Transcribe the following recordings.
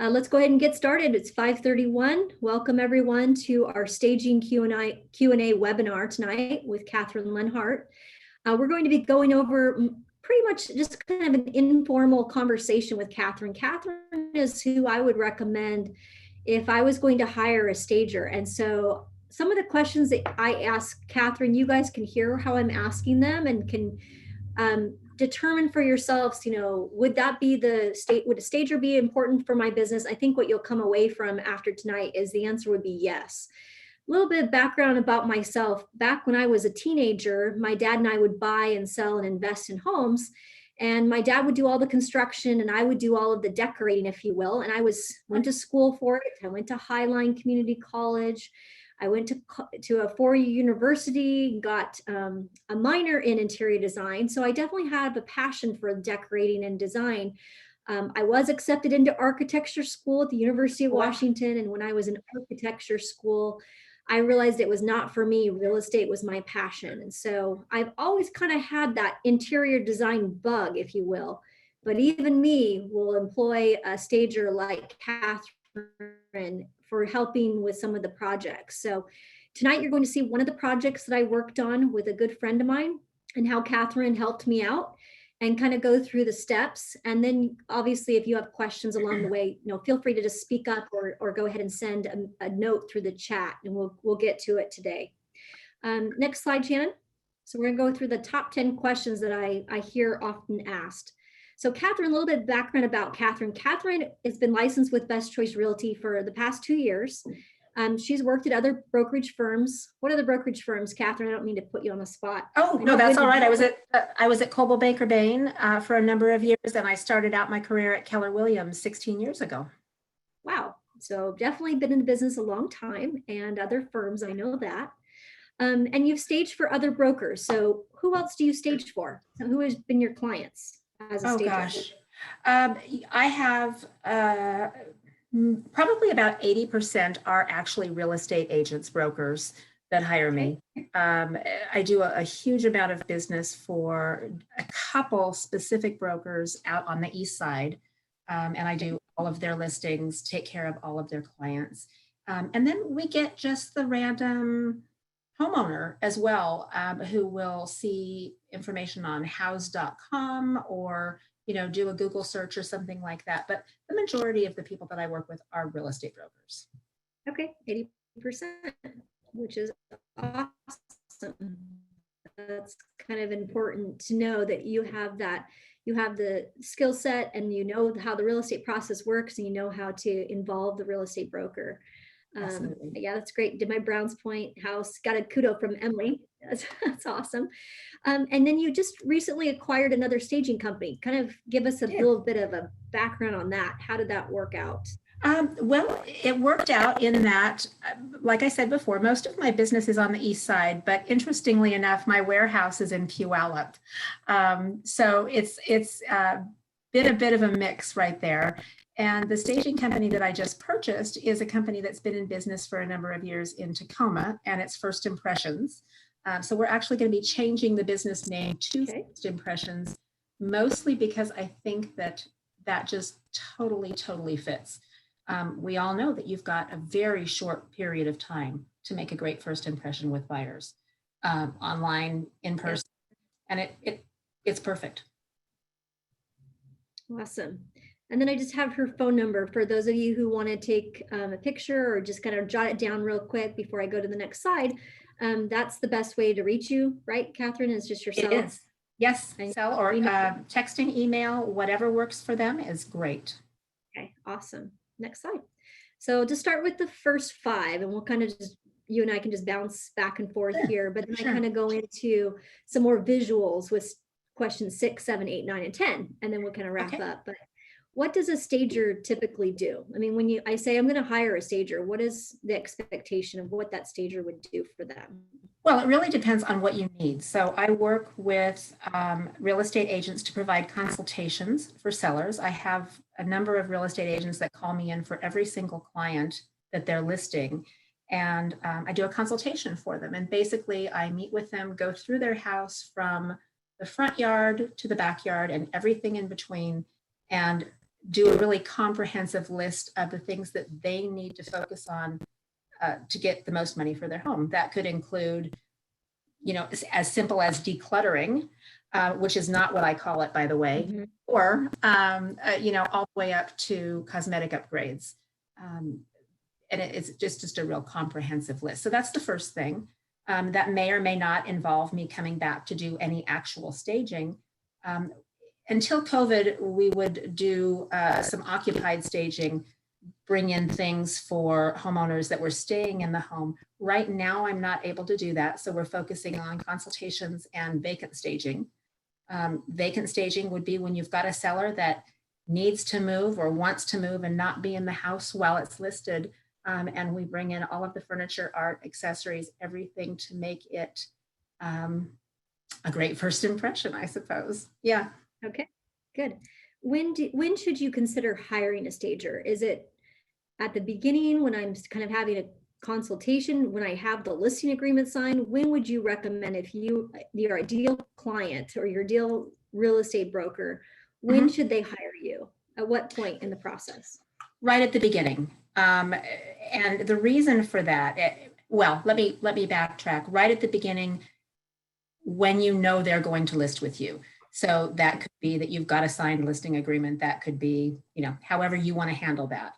Let's go ahead and get started. It's 5:31. Welcome everyone to our staging Q&A webinar tonight with Catherine Lenhart. We're going to be going over pretty much just kind of an informal conversation with Catherine. Catherine is who I would recommend if I was going to hire a stager. And so some of the questions that I ask Catherine, you guys can hear how I'm asking them and can determine for yourselves, would that be would a stager be important for my business? I think what you'll come away from after tonight is the answer would be yes. A little bit of background about myself. Back when I was a teenager, my dad and I would buy and sell and invest in homes. And my dad would do all the construction and I would do all of the decorating, if you will. And I went to school for it. I went to Highline Community College. I went to a four-year university, got a minor in interior design. So I definitely have a passion for decorating and design. I was accepted into architecture school at the University of Washington. And when I was in architecture school, I realized it was not for me. Real estate was my passion. And so I've always kind of had that interior design bug, if you will. But even me will employ a stager like Catherine for helping with some of the projects. So tonight you're going to see one of the projects that I worked on with a good friend of mine and how Catherine helped me out and kind of go through the steps. And then obviously if you have questions along the way, feel free to just speak up or go ahead and send a note through the chat and we'll get to it today. Next slide, Shannon. So we're gonna go through the top 10 questions that I hear often asked. So Catherine, a little bit of background about Catherine. Catherine has been licensed with Best Choice Realty for the past 2 years. She's worked at other brokerage firms. What are the brokerage firms, Catherine? I don't mean to put you on the spot. Oh, no, that's all right. I was at Coldwell Banker Bain for a number of years, and I started out my career at Keller Williams 16 years ago. Wow. So definitely been in the business a long time and other firms, I know that. And you've staged for other brokers. So who else do you stage for? So who has been your clients as a stager? Gosh. I have probably about 80% are actually real estate agents, brokers that hire me. I do a huge amount of business for a couple specific brokers out on the east side. And I do all of their listings, take care of all of their clients. And then we get just the random homeowner as well, who will see information on house.com or do a Google search or something like that. But the majority of the people that I work with are real estate brokers. Okay, 80%, which is awesome. That's kind of important to know that you have the skill set and you know how the real estate process works and you know how to involve the real estate broker. Yeah, that's great. Did my Browns Point house, got a kudo from Emily. That's awesome. And then you just recently acquired another staging company. Kind of give us a little bit of a background on that. How did that work out? Well, it worked out in that, like I said before, most of my business is on the east side, but interestingly enough, my warehouse is in Puyallup. So it's been a bit of a mix right there. And the staging company that I just purchased is a company that's been in business for a number of years in Tacoma, and it's First Impressions. So we're actually going to be changing the business name to First Impressions, mostly because I think that just totally fits. We all know that you've got a very short period of time to make a great first impression with buyers, online, in person, and it's perfect. Awesome. And then I just have her phone number for those of you who want to take a picture or just kind of jot it down real quick before I go to the next slide. That's the best way to reach you, right, Catherine? Is just your cell? It is. Yes, cell or texting, email, whatever works for them is great. Okay, awesome. Next slide. So to start with the first 5, and we'll kind of just, you and I can just bounce back and forth here, but then I kind of go into some more visuals with questions 6, 7, 8, 9, and 10, and then we'll kind of wrap up. But what does a stager typically do? I mean, I say I'm going to hire a stager, what is the expectation of what that stager would do for them? Well, it really depends on what you need. So I work with real estate agents to provide consultations for sellers. I have a number of real estate agents that call me in for every single client that they're listing. And I do a consultation for them. And basically I meet with them, go through their house from the front yard to the backyard and everything in between, and do a really comprehensive list of the things that they need to focus on to get the most money for their home. That could include, as simple as decluttering, which is not what I call it, by the way, Mm-hmm. or, all the way up to cosmetic upgrades. And it's just a real comprehensive list. So that's the first thing. That may or may not involve me coming back to do any actual staging. Until COVID, we would do some occupied staging, bring in things for homeowners that were staying in the home. Right now, I'm not able to do that. So we're focusing on consultations and vacant staging. Vacant staging would be when you've got a seller that needs to move or wants to move and not be in the house while it's listed. And we bring in all of the furniture, art, accessories, everything to make it a great first impression, I suppose. Yeah. Okay, good. When should you consider hiring a stager? Is it at the beginning when I'm kind of having a consultation, when I have the listing agreement signed? When would you recommend, if your ideal client or your ideal real estate broker, when should they hire you? At what point in the process? Right at the beginning. And the reason for that, let me backtrack. Right at the beginning, when you know they're going to list with you. So that could be that you've got a signed listing agreement. That could be, however you want to handle that.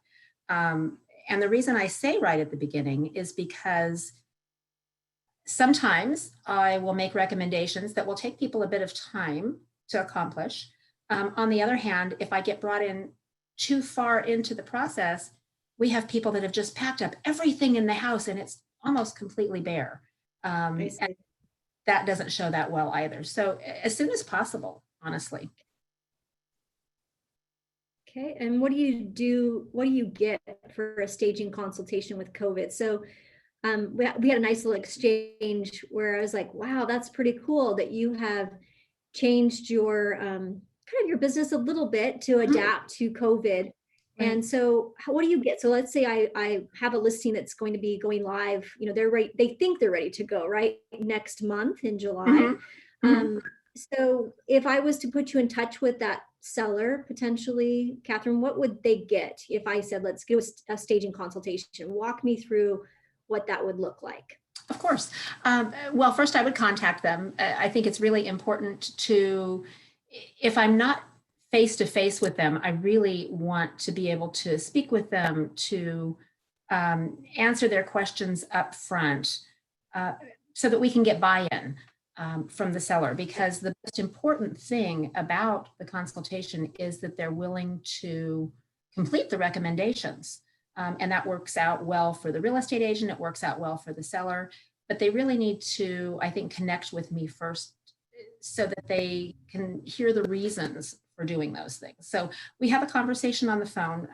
And the reason I say right at the beginning is because sometimes I will make recommendations that will take people a bit of time to accomplish. On the other hand, if I get brought in too far into the process, we have people that have just packed up everything in the house and it's almost completely bare. And that doesn't show that well either. So as soon as possible, honestly. Okay, and what do you get for a staging consultation with COVID? So we had a nice little exchange where I was like, wow, that's pretty cool that you have changed your kind of your business a little bit to adapt to COVID. Right. And so what do you get? So let's say I have a listing that's going to be going live, they think they're ready to go right next month in July. So if I was to put you in touch with that seller, potentially, Catherine, what would they get if I said, let's do a staging consultation? Walk me through what that would look like. Of course. Well, first I would contact them. I think it's really important to, if I'm not face-to-face with them, I really want to be able to speak with them, to answer their questions up front so that we can get buy-in from the seller, because the most important thing about the consultation is that they're willing to complete the recommendations. And that works out well for the real estate agent, it works out well for the seller, but they really need to, I think, connect with me first so that they can hear the reasons for doing those things. So we have a conversation on the phone.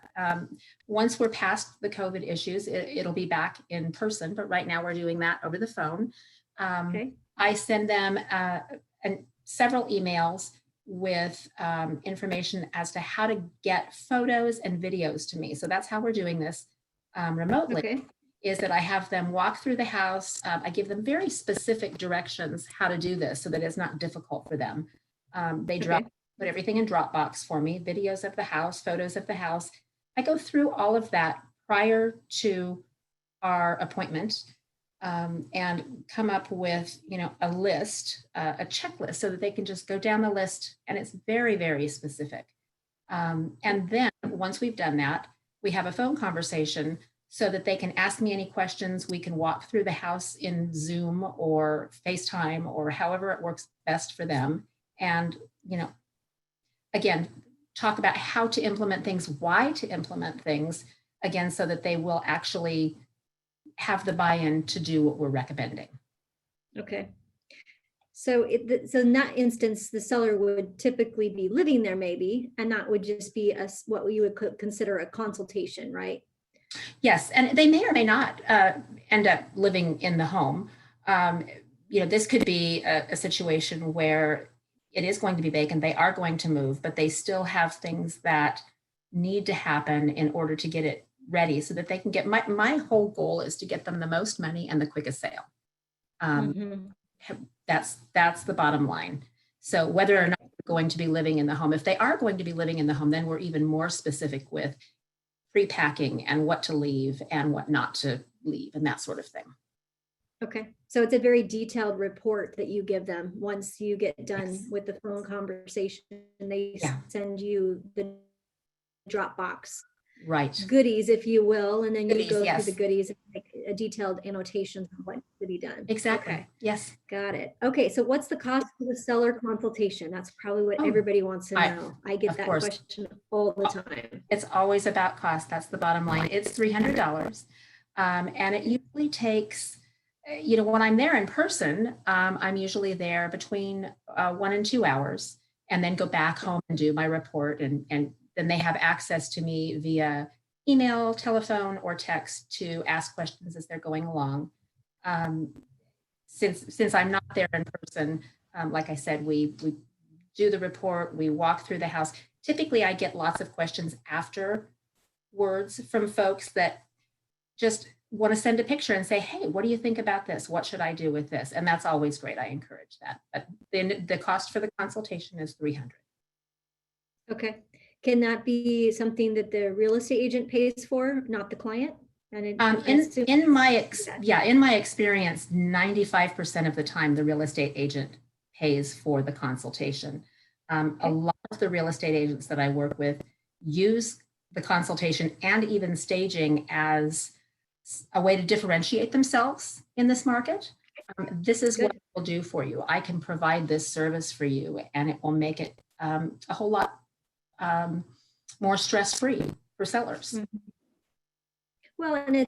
Once we're past the COVID issues, it'll be back in person, but right now we're doing that over the phone. Okay. I send them several emails with information as to how to get photos and videos to me. So that's how we're doing this remotely. Okay. Is that I have them walk through the house. I give them very specific directions how to do this so that it's not difficult for them. They put everything in Dropbox for me, videos of the house, photos of the house. I go through all of that prior to our appointment and come up with, a list, a checklist, so that they can just go down the list, and it's very, very specific. And then once we've done that, we have a phone conversation so that they can ask me any questions. We can walk through the house in Zoom or FaceTime or however it works best for them. And, again, talk about how to implement things, why to implement things, again, so that they will actually have the buy-in to do what we're recommending. Okay. So in that instance, the seller would typically be living there maybe, and that would just be what you would consider a consultation, right? Yes, and they may or may not end up living in the home. This could be a situation where it is going to be vacant. They are going to move, but they still have things that need to happen in order to get it ready so that they can get, my whole goal is to get them the most money and the quickest sale. That's the bottom line. So whether or not we're going to be living in the home. If they are going to be living in the home, then we're even more specific with pre-packing and what to leave and what not to leave and that sort of thing. Okay. So it's a very detailed report that you give them once you get done Yes. with the phone conversation, and they Yeah. send you the Dropbox Right. goodies, if you will, and then you Goodies, go through yes. the goodies and make a detailed annotations on what needs to be done. Exactly. Okay. Yes. Got it. Okay. So what's the cost of the seller consultation? That's probably what Oh, everybody wants to know. I get of that course. question all the time. It's always about cost. That's the bottom line. It's $300. And it usually takes, when I'm there in person, I'm usually there between 1 and 2 hours, and then go back home and do my report. And then they have access to me via email, telephone, or text to ask questions as they're going along. Since I'm not there in person, like I said, we do the report, we walk through the house. Typically, I get lots of questions afterwards from folks that just want to send a picture and say, hey, what do you think about this? What should I do with this? And that's always great. I encourage that. But then the cost for the consultation is $300. Okay. Can that be something that the real estate agent pays for, not the client? And in my experience, 95% of the time, the real estate agent pays for the consultation. A lot of the real estate agents that I work with use the consultation and even staging as a way to differentiate themselves in this market. This is what it will do for you. I can provide this service for you, and it will make it a whole lot more stress-free for sellers. Mm-hmm. Well, and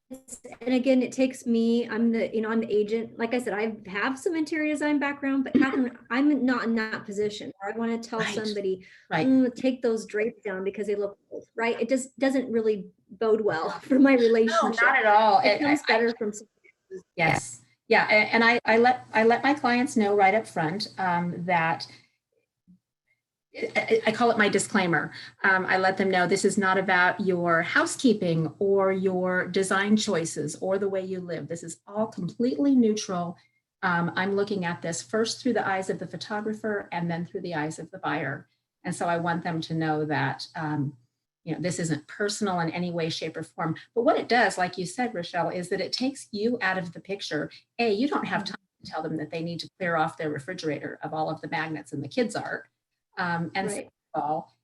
again, it takes me, I'm the agent. Like I said, I have some interior design background, but Catherine, I'm not in that position where I want to tell somebody, take those drapes down because they look old, right? It just doesn't really bode well for my relationship. No, not at all. It comes better from. Yes. Yeah. And I let my clients know right up front that I call it my disclaimer. I let them know this is not about your housekeeping or your design choices or the way you live. This is all completely neutral. I'm looking at this first through the eyes of the photographer and then through the eyes of the buyer. And so I want them to know that this isn't personal in any way, shape, or form. But what it does, like you said, Rochelle, is that it takes you out of the picture. You don't have time to tell them that they need to clear off their refrigerator of all of the magnets and the kids' art. And second of all,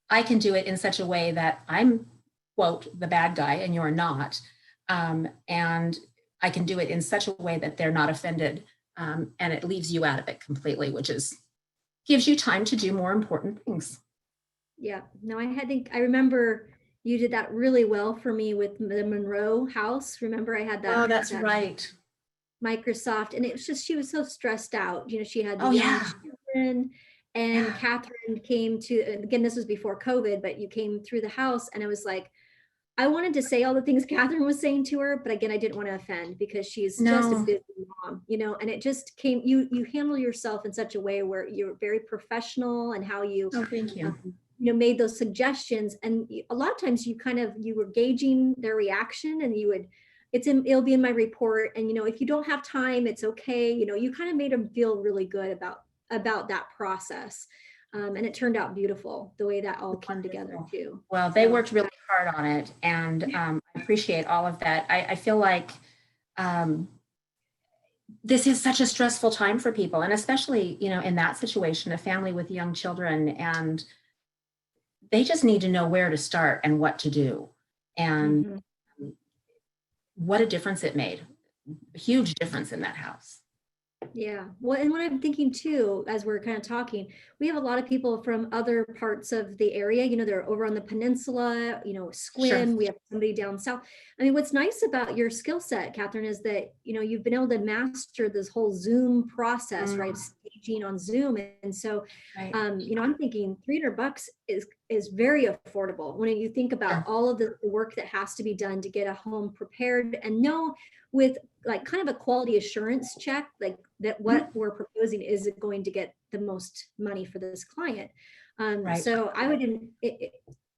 I can do it in such a way that I'm, quote, the bad guy and you're not. And I can do it in such a way that they're not offended. And it leaves you out of it completely, which gives you time to do more important things. Yeah, no, I remember you did that really well for me with the Monroe house. Remember I had that. Oh, that's right. Microsoft, and it was just, she was so stressed out. She had the young children, and Catherine came to, again, this was before COVID, but you came through the house, and it was like, I wanted to say all the things Catherine was saying to her, but again, I didn't want to offend because she's just a busy mom, and it just came, you handle yourself in such a way where you're very professional and how you, thank you. Made those suggestions. And a lot of times you were gauging their reaction, and it'll be in my report. And, if you don't have time, it's okay. You kind of made them feel really good about that process. And it turned out beautiful the way that all came together too. Well, they worked really hard on it, and I appreciate all of that. I feel like this is such a stressful time for people, and especially, in that situation, a family with young children, and they just need to know where to start and what to do. And what a difference it made. A huge difference in that house. Yeah. Well, and what I'm thinking too, as we're kind of talking, we have a lot of people from other parts of the area, they're over on the peninsula, Sequim, sure. We have somebody down south. I mean, what's nice about your skill set, Catherine, is that, you've been able to master this whole Zoom process, right? Staging on Zoom. And so, I'm thinking $300 is very affordable when you think about all of the work that has to be done to get a home prepared, and with like kind of a quality assurance check, like that what we're proposing is going to get the most money for this client. So I would,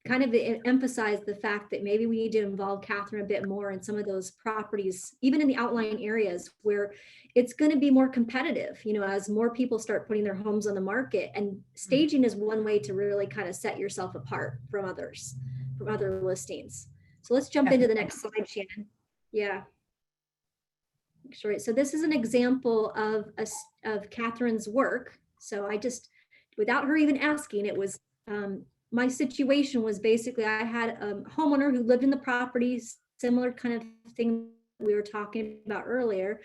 kind of emphasize the fact that maybe we need to involve Catherine a bit more in some of those properties, even in the outlying areas where it's going to be more competitive, as more people start putting their homes on the market. And staging is one way to really kind of set yourself apart from others, from other listings. So let's jump into the next slide, Shannon. Yeah. Sure. So this is an example of Catherine's work. So I just, without her even asking, it was, my situation was basically I had a homeowner who lived in the property, similar kind of thing we were talking about earlier.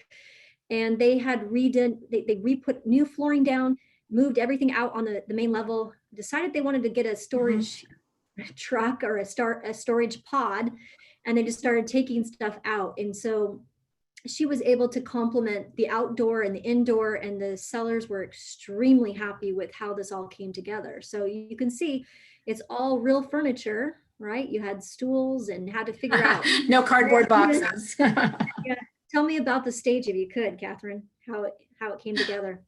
And they had redone, they re-put new flooring down, moved everything out on the main level, decided they wanted to get a storage truck or a storage pod, and they just started taking stuff out. And so she was able to complement the outdoor and the indoor, and the sellers were extremely happy with how this all came together. So you can see it's all real furniture, right? You had stools and had to figure out. No cardboard boxes. Yeah. Tell me about the stage, if you could, Catherine, how it came together.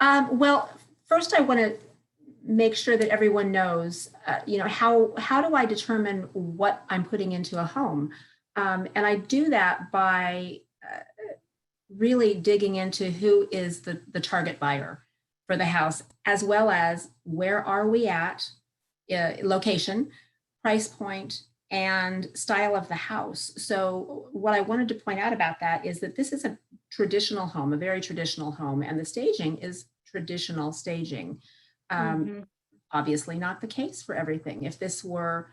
Well, first I want to make sure that everyone knows, how do I determine what I'm putting into a home? And I do that by really digging into who is the target buyer for the house, as well as where are we at, location, price point, and style of the house. So what I wanted to point out about that is that this is a traditional home, a very traditional home, and the staging is traditional staging. Obviously not the case for everything. If this were,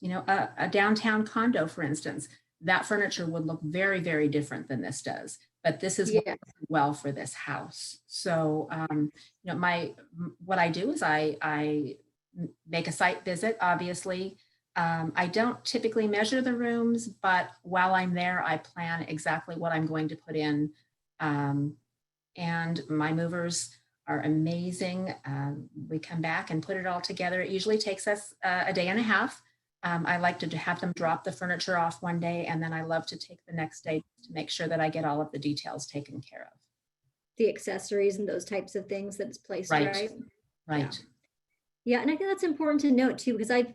a downtown condo, for instance, that furniture would look very, very different than this does. But this is well for this house. So, what I do is I make a site visit, obviously. I don't typically measure the rooms, but while I'm there, I plan exactly what I'm going to put in. And my movers are amazing. We come back and put it all together. It usually takes us a day and a half. I like to have them drop the furniture off one day, and then I love to take the next day to make sure that I get all of the details taken care of. The accessories and those types of things that's placed, right? Right. Yeah, and I think that's important to note too, because I've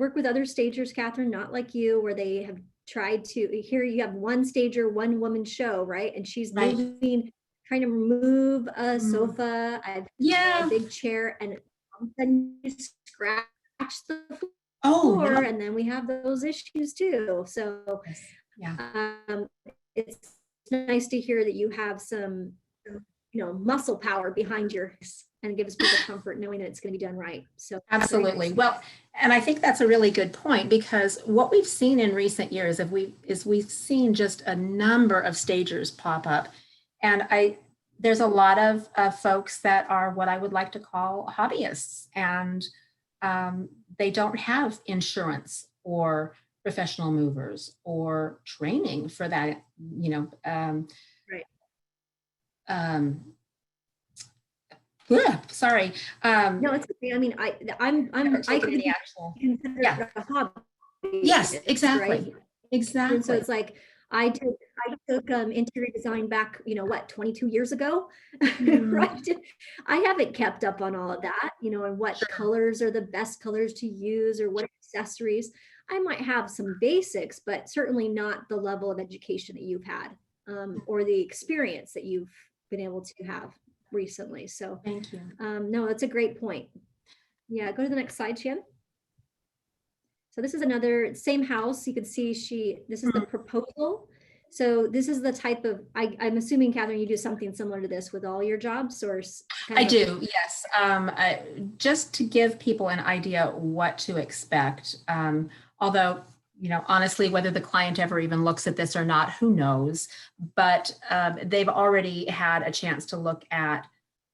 worked with other stagers, Catherine, not like you, where they have tried to, here you have one stager, one woman show, right? And she's moving, trying to remove a sofa, a big chair, and all of a sudden you scratch the floor, and then we have those issues too. So it's nice to hear that you have some, muscle power behind yours, and it gives people comfort knowing that it's going to be done right. So absolutely. Well, and I think that's a really good point, because what we've seen in recent years is we've seen just a number of stagers pop up, and there's a lot of folks that are what I would like to call hobbyists, and they don't have insurance or professional movers or training for that, sorry. No, it's okay. I mean, I could be considered a hobby. Yes, exactly. Right? Exactly. And so it's like, I took interior design back, 22 years ago, right? I haven't kept up on all of that, and what colors are the best colors to use, or what accessories. I might have some basics, but certainly not the level of education that you've had, or the experience that you've been able to have recently. So thank you. No, that's a great point. Yeah, go to the next slide, Shan. So this is another same house. You can see this is the proposal. So this is the type of, I'm assuming, Catherine, you do something similar to this with all your jobs, or? I do, yes. Just to give people an idea what to expect. Although, honestly, whether the client ever even looks at this or not, who knows? But they've already had a chance to look at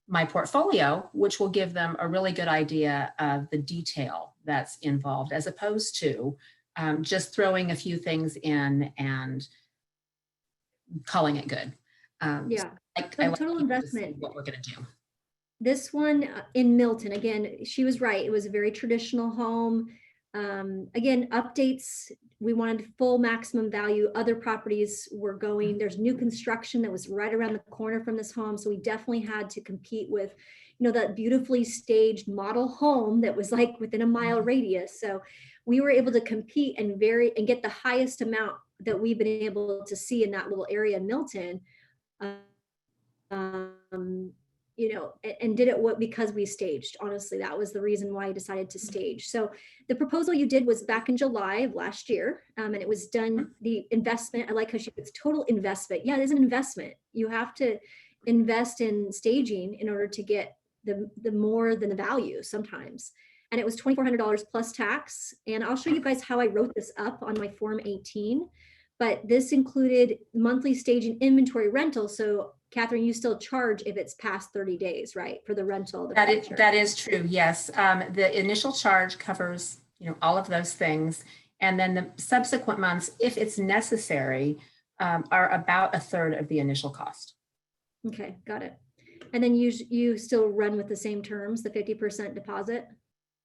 my portfolio, which will give them a really good idea of the detail that's involved, as opposed to just throwing a few things in and calling it good. Total investment. What we're going to do. This one in Milton, again, she was right. It was a very traditional home. Again, updates, we wanted full maximum value. Other properties were going, there's new construction that was right around the corner from this home. So we definitely had to compete with, that beautifully staged model home that was like within a mile radius. So we were able to compete and get the highest amount that we've been able to see in that little area in Milton. Um, and did it because we staged. Honestly, that was the reason why I decided to stage. So the proposal you did was back in July of last year, and it was done, the investment, I like how she puts total investment. Yeah, it is an investment. You have to invest in staging in order to get the more than the value sometimes. And it was $2,400 plus tax. And I'll show you guys how I wrote this up on my Form 18. But this included monthly staging inventory rental. So Catherine, you still charge if it's past 30 days, right? For the rental. That is true. Yes. The initial charge covers, all of those things. And then the subsequent months, if it's necessary, are about 1/3 of the initial cost. Okay, got it. And then you still run with the same terms, the 50% deposit?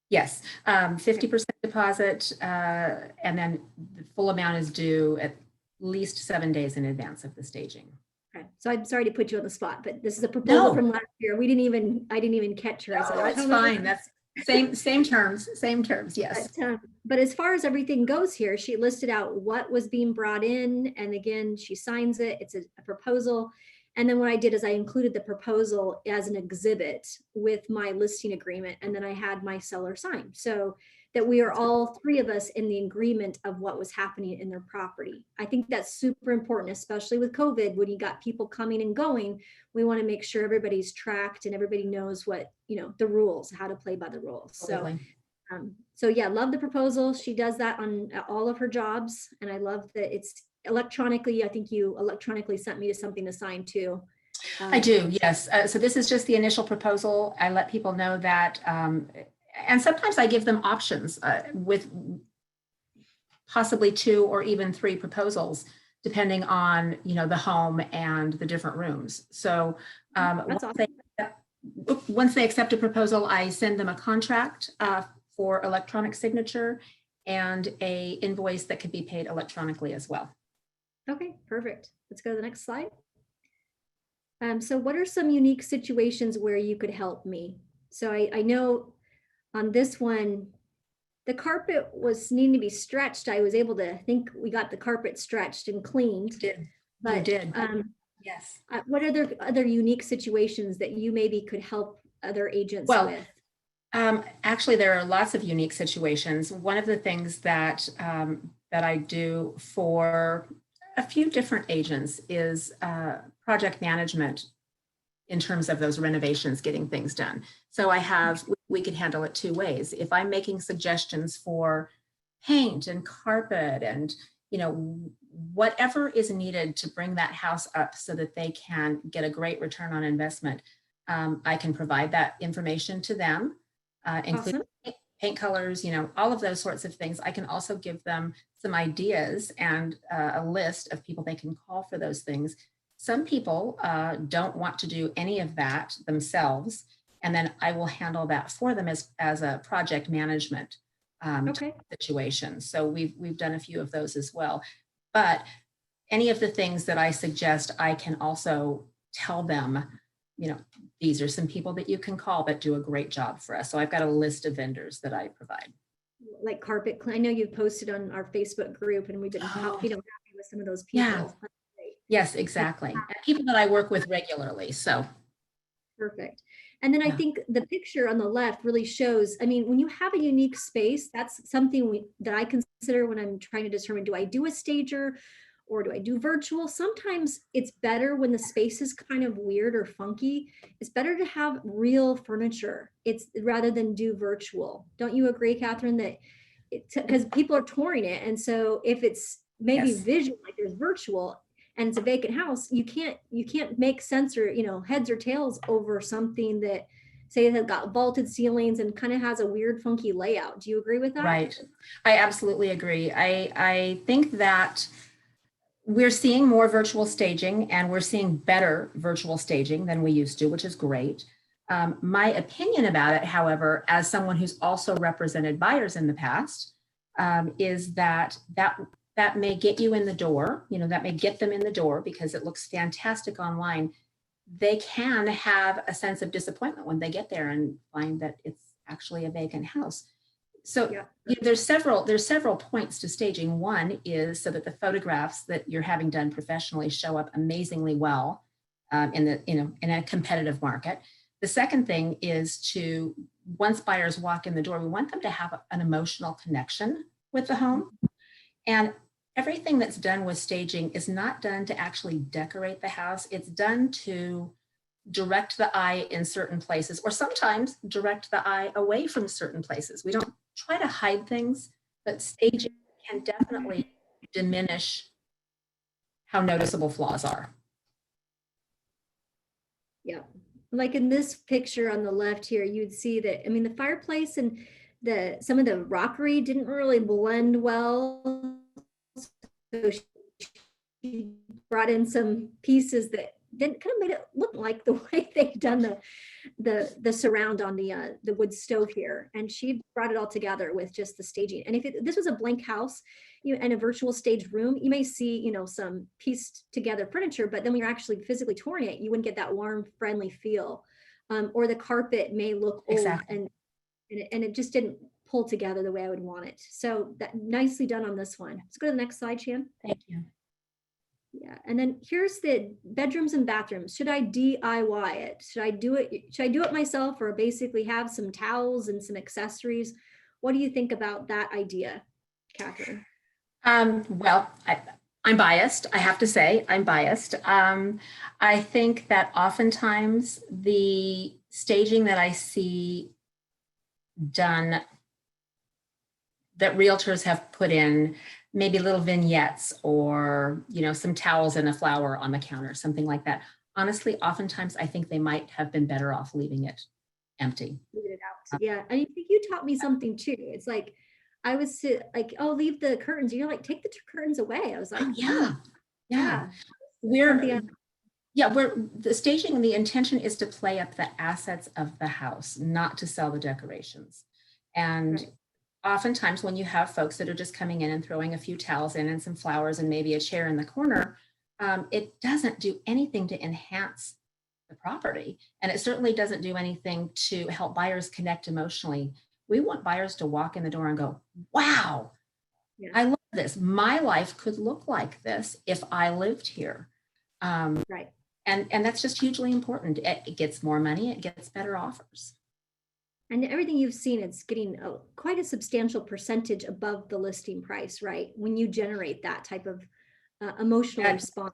Yes, 50% deposit, and then the full amount is due at least 7 days in advance of the staging. Okay, so I'm sorry to put you on the spot, but this is a proposal from last year. I didn't even catch her. No, it's fine. That's same terms, yes. But as far as everything goes here, she listed out what was being brought in, and again, she signs it. It's a proposal. And then what I did is I included the proposal as an exhibit with my listing agreement, and then I had my seller sign, so that we are all three of us in the agreement of what was happening in their property. I think that's super important, especially with COVID, when you got people coming and going. We want to make sure everybody's tracked and everybody knows what, the rules, how to play by the rules. Totally. So yeah, love the proposal. She does that on all of her jobs, and I love that it's electronically. I think you electronically sent me to something to sign too. I do, yes. So this is just the initial proposal. I let people know that, and sometimes I give them options with possibly 2 or even 3 proposals, depending on, the home and the different rooms. So once they accept a proposal, I send them a contract for electronic signature and a invoice that could be paid electronically as well. Okay, perfect. Let's go to the next slide. So what are some unique situations where you could help me? So I know on this one, the carpet was needing to be stretched. I was able to, I think we got the carpet stretched and cleaned. You did. Yes. What are other unique situations that you maybe could help other agents with? Actually, there are lots of unique situations. One of the things that I do for a few different agents is project management in terms of those renovations, getting things done. So we could handle it 2 ways. If I'm making suggestions for paint and carpet and, whatever is needed to bring that house up so that they can get a great return on investment, I can provide that information to them, including paint colors, all of those sorts of things. I can also give them some ideas and a list of people they can call for those things. Some people don't want to do any of that themselves, and then I will handle that for them as a project management situation. So we've done a few of those as well. But any of the things that I suggest, I can also tell them, these are some people that you can call that do a great job for us. So I've got a list of vendors that I provide. Like carpet, I know you've posted on our Facebook group, and we've been happy with some of those people. Yeah. Yes, exactly. And people that I work with regularly. So perfect. And then I think the picture on the left really shows, when you have a unique space, that's something that I consider when I'm trying to determine, do I do a stager or do I do virtual? Sometimes it's better when the space is kind of weird or funky. It's better to have real furniture. It's rather than do virtual. Don't you agree, Catherine, that because people are touring it. And so if it's maybe visual, like there's virtual, and it's a vacant house, you can't make sense or, heads or tails over something that, say, it has got vaulted ceilings and kind of has a weird, funky layout. Do you agree with that? Right. I absolutely agree. I think that we're seeing more virtual staging, and we're seeing better virtual staging than we used to, which is great. My opinion about it, however, as someone who's also represented buyers in the past, is that may get you in the door, that may get them in the door because it looks fantastic online. they can have a sense of disappointment when they get there and find that it's actually a vacant house. So Yeah. there's several points to staging. One is so that the photographs that you're having done professionally show up amazingly well in a competitive market. The second thing is to, once buyers walk in the door, we want them to have an emotional connection with the home. And everything that's done with staging is not done to actually decorate the house. It's done to direct the eye in certain places, or sometimes direct the eye away from certain places. We don't try to hide things, but staging can definitely diminish how noticeable flaws are. Yeah. Like in this picture on the left here, you'd see that, I mean, the fireplace and some of the rockery didn't really blend well. So she brought in some pieces that then kind of made it look like the way they've done the surround on the wood stove here, and she brought it all together with just the staging. And if this was a blank house, and a virtual staged room, you may see some pieced together furniture, but then when you're actually physically touring it, you wouldn't get that warm, friendly feel, or the carpet may look old. Exactly. and it just didn't pull together the way I would want it. So that nicely done on this one. Let's go to the next slide, Shan. Thank you. Yeah, and then here's the bedrooms and bathrooms. Should I DIY it? Should I do it myself, or basically have some towels and some accessories? What do you think about that idea, Catherine? Well, I'm biased. I have to say I'm biased. I think that oftentimes the staging that I see done, that realtors have put in, maybe little vignettes or some towels and a flower on the counter, something like that. Honestly, oftentimes I think they might have been better off leaving it empty. Leave it out. Yeah, I think you taught me something too. It's like I was like, oh, leave the curtains. You're like, take the curtains away. I was like, oh, yeah. yeah. We're the staging, the intention is to play up the assets of the house, not to sell the decorations. And right. Oftentimes when you have folks that are just coming in and throwing a few towels in and some flowers and maybe a chair in the corner, it doesn't do anything to enhance the property. And it certainly doesn't do anything to help buyers connect emotionally. We want buyers to walk in the door and go, wow, Yeah. I love this. My life could look like this if I lived here. Right. And that's just hugely important. It gets more money, it gets better offers. And everything you've seen, it's getting quite a substantial percentage above the listing price, right? When you generate that type of emotional response,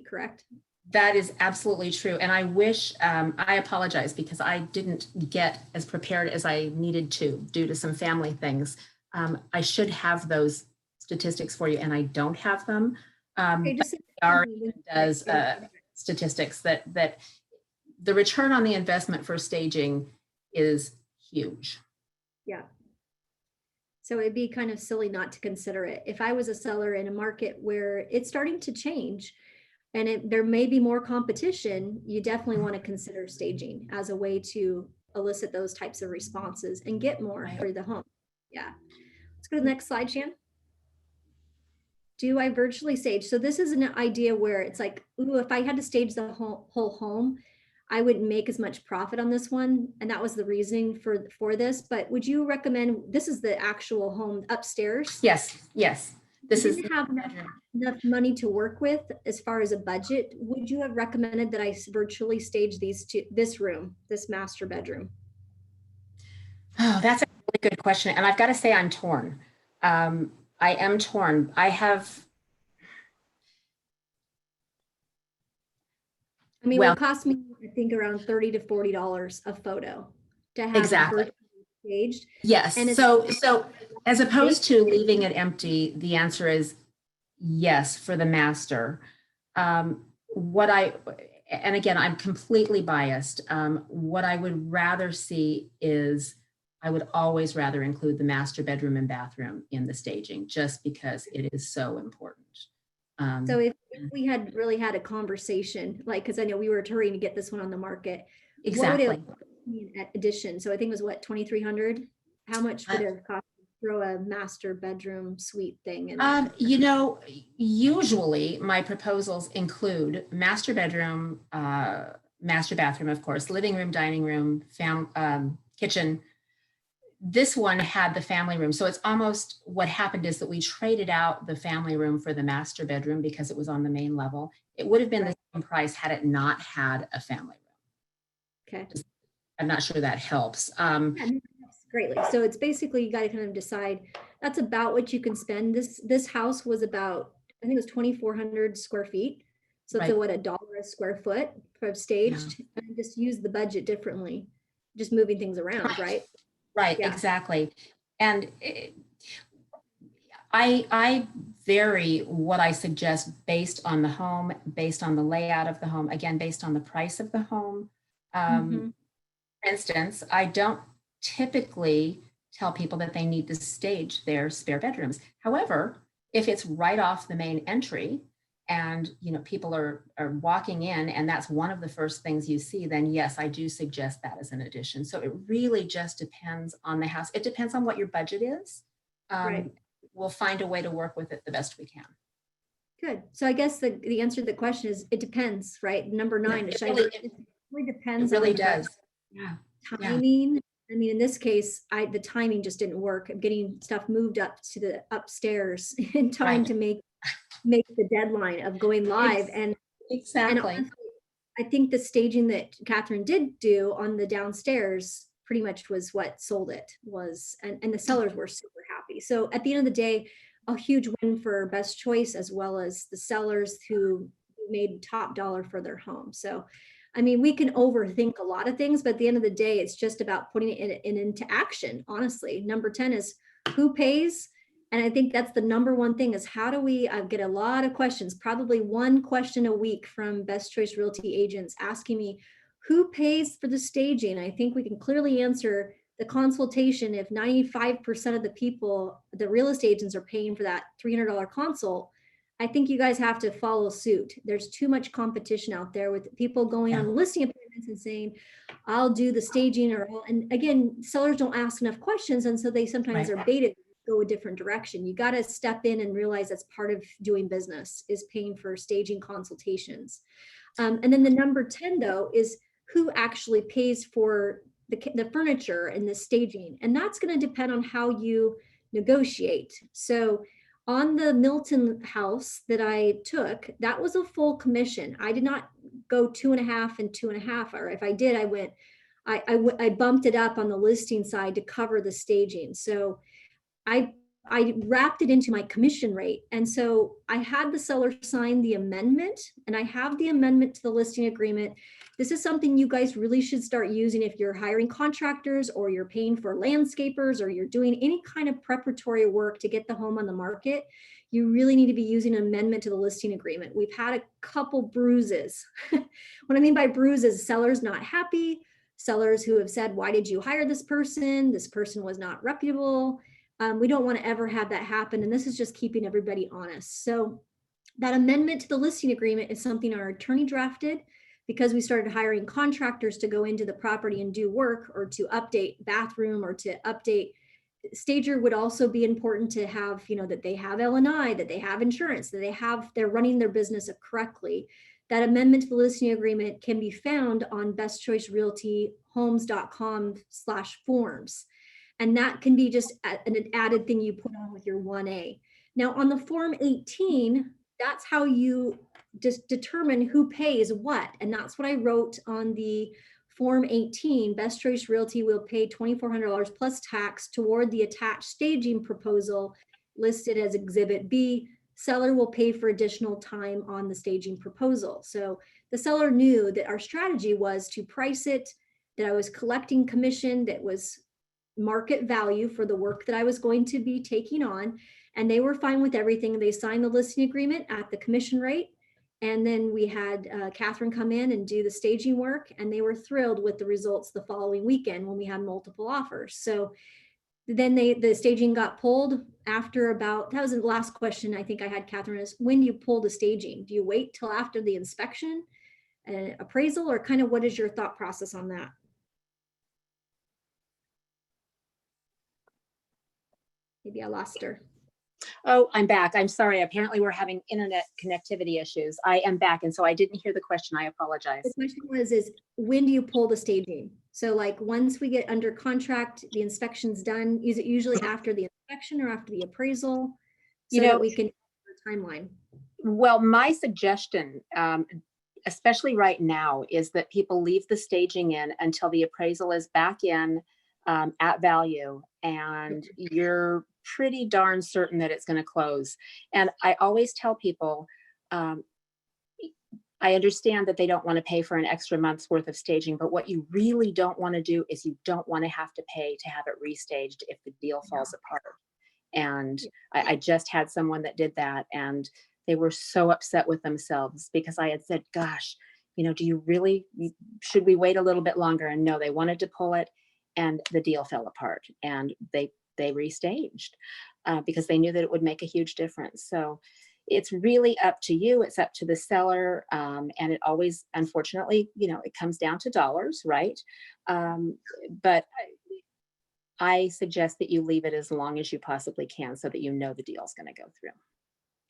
correct? That is absolutely true. And I wish, I apologize because I didn't get as prepared as I needed to due to some family things. I should have those statistics for you, and I don't have them. Okay, but does statistics that the return on the investment for staging is huge. Yeah. So it'd be kind of silly not to consider it. If I was a seller in a market where it's starting to change and there may be more competition, you definitely want to consider staging as a way to elicit those types of responses and get more for the home. Yeah. Let's go to the next slide, Shan. Do I virtually stage? So this is an idea where it's like, ooh, if I had to stage the whole home, I wouldn't make as much profit on this one. And that was the reasoning for this. But would you recommend, this is the actual home upstairs? Yes. This is have enough money to work with as far as a budget. Would you have recommended that I virtually stage this room, this master bedroom? Oh, that's a really good question. And I've got to say I'm torn. I am torn. It cost me, I think, around $30 to $40 a photo to have exactly staged. Yes. And so as opposed to leaving it empty, the answer is yes for the master. And again, I'm completely biased. What I would rather see is I would always rather include the master bedroom and bathroom in the staging, just because it is so important. So if we had really had a conversation, like, because I know we were hurrying to get this one on the market. Exactly. What would it addition? So I think it was what, 2,300? How much would it have cost? throw a master bedroom suite thing in there? Usually my proposals include master bedroom, master bathroom, of course, living room, dining room, kitchen. This one had the family room. So it's almost what happened is that we traded out the family room for the master bedroom because it was on the main level. It would have been the same price had it not had a family room. Okay. I'm not sure that helps. Yeah, no, that helps greatly. So it's basically you got to kind of decide that's about what you can spend. This house was about, I think it was 2,400 square feet. So it's Right. what, $1 a square foot for staged, and just use the budget differently, just moving things around, right? Right, Yeah. exactly. And I vary what I suggest based on the home, based on the layout of the home, again, based on the price of the home. For instance, I don't typically tell people that they need to stage their spare bedrooms. However, if it's right off the main entry and people are walking in and that's one of the first things you see, then yes, I do suggest that as an addition. So it really just depends on the house. It depends on what your budget is. Right. We'll find a way to work with it the best we can. Good. So I guess the answer to the question is it depends, right? Number 9, It really depends. It really on does. Yeah. timing. Yeah. I mean, in this case, the timing just didn't work. I'm getting stuff moved up to the upstairs in time to make the deadline of going live. And Exactly. honestly, I think the staging that Catherine did do on the downstairs pretty much was what sold it was, and the sellers were super happy. So at the end of the day, a huge win for Best Choice as well as the sellers who made top dollar for their home. So, I mean, we can overthink a lot of things, but at the end of the day, it's just about putting it into action. Honestly, number 10 is who pays. And I think that's the number one thing is how do we, I get a lot of questions, probably one question a week from Best Choice Realty agents asking me, who pays for the staging? I think we can clearly answer the consultation. If 95% of the people, the real estate agents are paying for that $300 consult, I think you guys have to follow suit. There's too much competition out there with people going on listing appointments and saying, I'll do the staging and again, sellers don't ask enough questions. And so they sometimes are baited go a different direction. You got to step in and realize that's part of doing business is paying for staging consultations. And then the number 10 though is who actually pays for the furniture and the staging. And that's going to depend on how you negotiate. So on the Milton house that I took, that was a full commission. I did not go 2.5 and 2.5, or if I did, I bumped it up on the listing side to cover the staging. So I wrapped it into my commission rate. And so I had the seller sign the amendment, and I have the amendment to the listing agreement. This is something you guys really should start using if you're hiring contractors or you're paying for landscapers or you're doing any kind of preparatory work to get the home on the market. You really need to be using an amendment to the listing agreement. We've had a couple bruises. What I mean by bruises, sellers not happy, sellers who have said, why did you hire this person? This person was not reputable. We don't want to ever have that happen. And this is just keeping everybody honest. So that amendment to the listing agreement is something our attorney drafted because we started hiring contractors to go into the property and do work or to update bathroom or to update. Stager would also be important to have, that they have L&I, that they have insurance, that they're running their business correctly. That amendment to the listing agreement can be found on bestchoicerealtyhomes.com/forms. And that can be just an added thing you put on with your 1A. Now on the Form 18, that's how you just determine who pays what. And that's what I wrote on the Form 18. Best Choice Realty will pay $2,400 plus tax toward the attached staging proposal listed as Exhibit B. Seller will pay for additional time on the staging proposal. So the seller knew that our strategy was to price it, that I was collecting commission that was market value for the work that I was going to be taking on. And they were fine with everything. They signed the listing agreement at the commission rate. And then we had Catherine come in and do the staging work. And they were thrilled with the results the following weekend when we had multiple offers. So then the staging got pulled after that was the last question I think I had, Catherine, is when do you pull the staging? Do you wait till after the inspection and appraisal, or kind of what is your thought process on that? Maybe I lost her. Oh, I'm back. I'm sorry. Apparently we're having internet connectivity issues. I am back. And so I didn't hear the question. I apologize. The question was, is when do you pull the staging? So like once we get under contract, the inspection's done, is it usually after the inspection or after the appraisal? So that we can timeline. Well, my suggestion, especially right now, is that people leave the staging in until the appraisal is back in at value and you're pretty darn certain that it's going to close. And I always tell people, I understand that they don't want to pay for an extra month's worth of staging, but what you really don't want to do is you don't want to have to pay to have it restaged if the deal falls apart. And I just had someone that did that and they were so upset with themselves because I had said, gosh, you know, should we wait a little bit longer? And no, they wanted to pull it and the deal fell apart and they restaged because they knew that it would make a huge difference. So it's really up to you. It's up to the seller. And it always, unfortunately, you know, it comes down to dollars, right? But I suggest that you leave it as long as you possibly can so that you know the deal is going to go through.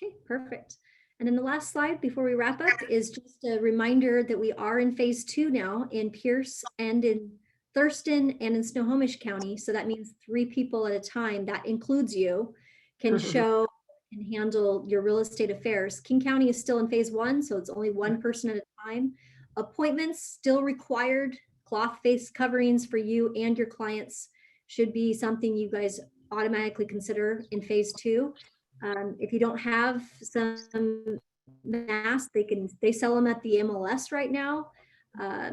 Okay, perfect. And then the last slide before we wrap up is just a reminder that we are in phase 2 now in Pierce and in Thurston and in Snohomish County. So that means 3 people at a time, that includes you, can show and handle your real estate affairs. King County is still in phase 1, so it's only 1 person at a time. Appointments still required. Cloth face coverings for you and your clients should be something you guys automatically consider in phase 2. If you don't have some masks, they sell them at the MLS right now.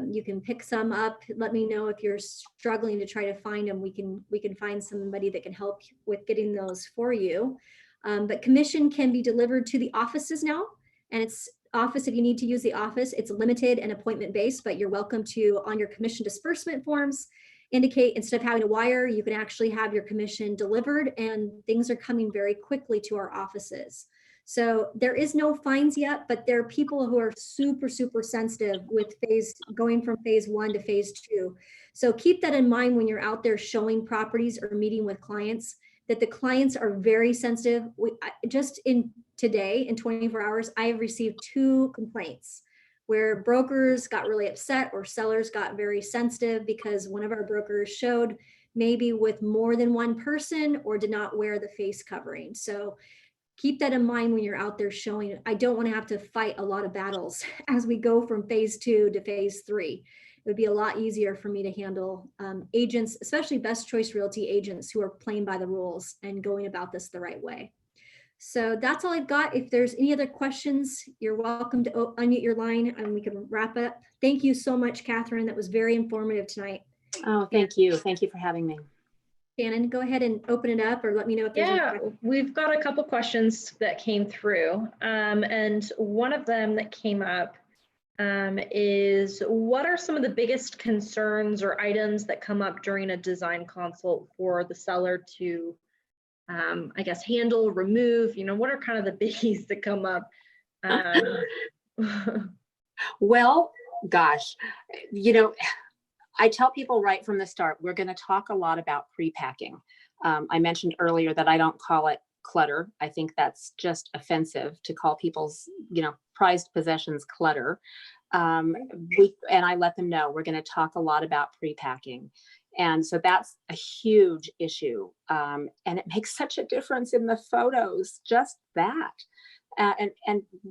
You can pick some up. Let me know if you're struggling to try to find them. We can find somebody that can help with getting those for you. But commission can be delivered to the offices now, and it's office, if you need to use the office, it's limited and appointment based, but you're welcome to, on your commission disbursement forms, indicate instead of having a wire, you can actually have your commission delivered, and things are coming very quickly to our offices. So there is no fines yet, but there are people who are super, super sensitive with going from phase 1 to phase 2. So keep that in mind when you're out there showing properties or meeting with clients, that the clients are very sensitive. Just in today, in 24 hours, I have received 2 complaints where brokers got really upset or sellers got very sensitive because one of our brokers showed maybe with more than 1 person or did not wear the face covering. So keep that in mind when you're out there showing. I don't want to have to fight a lot of battles as we go from phase 2 to phase 3. It would be a lot easier for me to handle agents, especially Best Choice Realty agents who are playing by the rules and going about this the right way. So that's all I've got. If there's any other questions, you're welcome to unmute your line and we can wrap up. Thank you so much, Catherine. That was very informative tonight. Oh, thank you. Thank you for having me. Shannon, go ahead and open it up or let me know if there's any questions. We've got a couple questions that came through. And one of them that came up is, what are some of the biggest concerns or items that come up during a design consult for the seller to I guess handle, remove, you know, what are kind of the biggies that come up? Well, gosh, you know, I tell people right from the start, we're going to talk a lot about pre-packing. I mentioned earlier that I don't call it clutter. I think that's just offensive to call people's, you know, prized possessions clutter. And I let them know we're going to talk a lot about pre-packing. And so that's a huge issue. And it makes such a difference in the photos, just that. And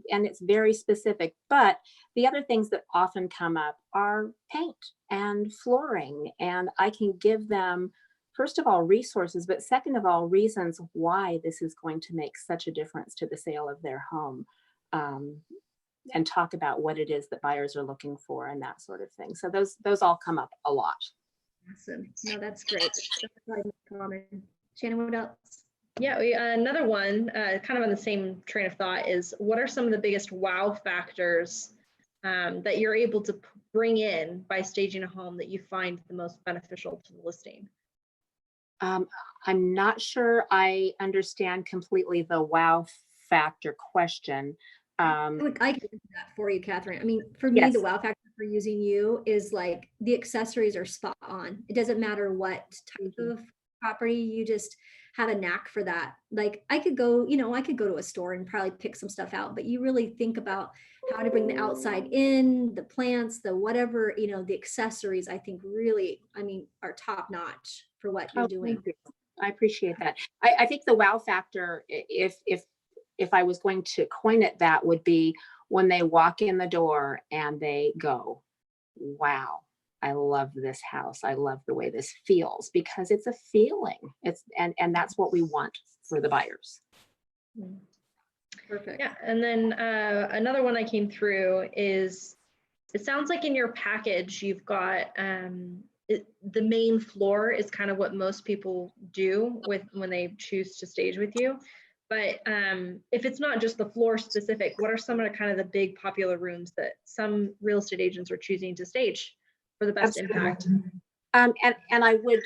it's very specific. But the other things that often come up are paint and flooring. And I can give them, first of all, resources, but second of all, reasons why this is going to make such a difference to the sale of their home. And talk about what it is that buyers are looking for and that sort of thing. So those all come up a lot. Awesome. No, that's great. Shannon, what else? Yeah, another one, kind of on the same train of thought, is what are some of the biggest wow factors that you're able to bring in by staging a home that you find the most beneficial to the listing? I'm not sure I understand completely the wow factor question. I can do that for you, Catherine. I mean, for me, yes. The wow factor for using you is like the accessories are spot on. It doesn't matter what type of property, you just have a knack for that. Like I could go to a store and probably pick some stuff out, but you really think about how to bring the outside in, the plants, the whatever, the accessories, I think really, are top notch for what you're doing. Thank you. I appreciate that. I think the wow factor, if I was going to coin it, that would be when they walk in the door and they go, wow, I love this house. I love the way this feels, because it's a feeling. And that's what we want for the buyers. Perfect. Yeah. And then another one I came through is, it sounds like in your package, you've got the main floor is kind of what most people do when they choose to stage with you. But if it's not just the floor specific, what are some of the kind of the big popular rooms that some real estate agents are choosing to stage for the best impact? And I would,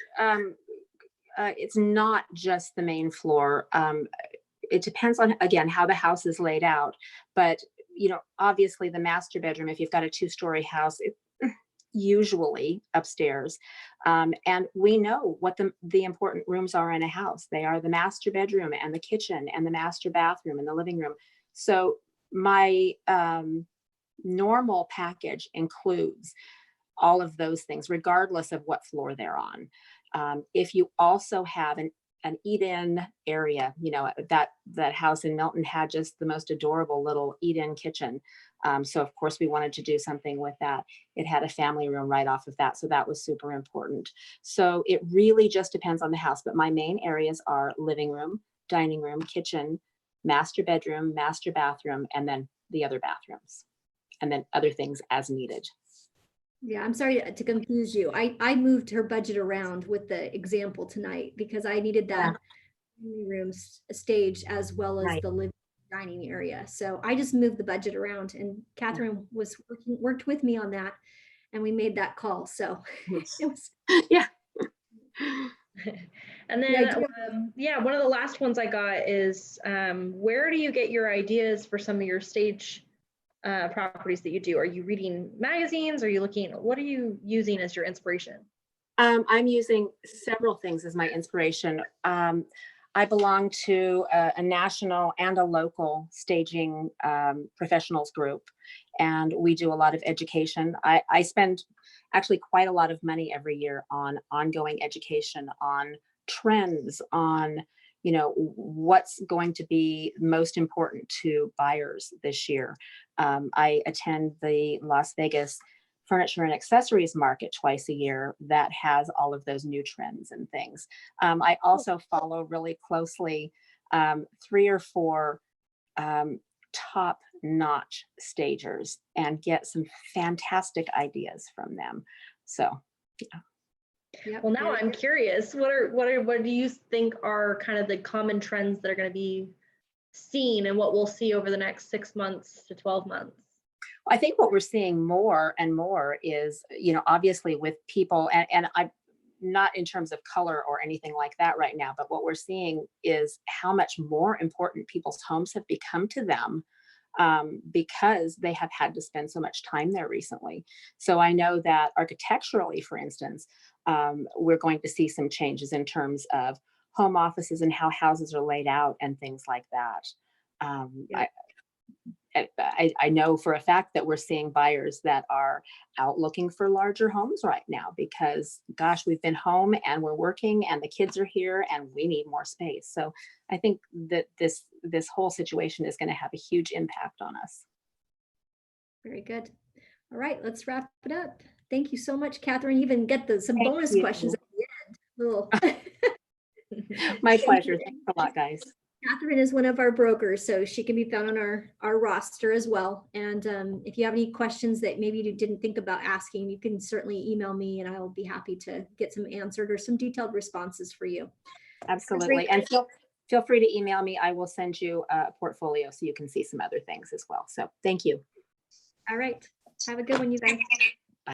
it's not just the main floor. It depends on, again, how the house is laid out. But, obviously the master bedroom, if you've got a 2-story house, usually upstairs. And we know what the important rooms are in a house. They are the master bedroom and the kitchen and the master bathroom and the living room. So my normal package includes all of those things, regardless of what floor they're on. If you also have an eat-in area, that house in Milton had just the most adorable little eat-in kitchen. So of course we wanted to do something with that. It had a family room right off of that. So that was super important. So it really just depends on the house, but my main areas are living room, dining room, kitchen, master bedroom, master bathroom, and then the other bathrooms, and then other things as needed. Yeah, I'm sorry to confuse you. I moved her budget around with the example tonight because I needed that room stage as well as the living dining area. So I just moved the budget around, and Catherine worked with me on that, and we made that call. So it was yeah. And then one of the last ones I got is where do you get your ideas for some of your stage properties that you do? Are you reading magazines? Are you what are you using as your inspiration? I'm using several things as my inspiration. I belong to a national and a local staging professionals group, and we do a lot of education. I spend actually quite a lot of money every year on ongoing education, on trends, on what's going to be most important to buyers this year. I attend the Las Vegas furniture and accessories market twice a year that has all of those new trends and things. I also follow really closely 3 or 4 top-notch stagers and get some fantastic ideas from them. So, yeah. Yep. Well, now I'm curious. What do you think are kind of the common trends that are going to be seen and what we'll see over the next 6 months to 12 months? I think what we're seeing more and more is, obviously with people, and I'm not in terms of color or anything like that right now, but what we're seeing is how much more important people's homes have become to them because they have had to spend so much time there recently. So I know that architecturally, for instance, we're going to see some changes in terms of home offices and how houses are laid out and things like that. I know for a fact that we're seeing buyers that are out looking for larger homes right now because, gosh, we've been home and we're working and the kids are here and we need more space. So I think that this whole situation is going to have a huge impact on us. Very good. All right, let's wrap it up. Thank you so much, Catherine. You even get some bonus questions at the end. My pleasure. Thanks a lot, guys. Catherine is one of our brokers, so she can be found on our roster as well. And if you have any questions that maybe you didn't think about asking, you can certainly email me and I will be happy to get some answered or some detailed responses for you. Absolutely. And feel free to email me. I will send you a portfolio so you can see some other things as well. So thank you. All right. Have a good one, you guys.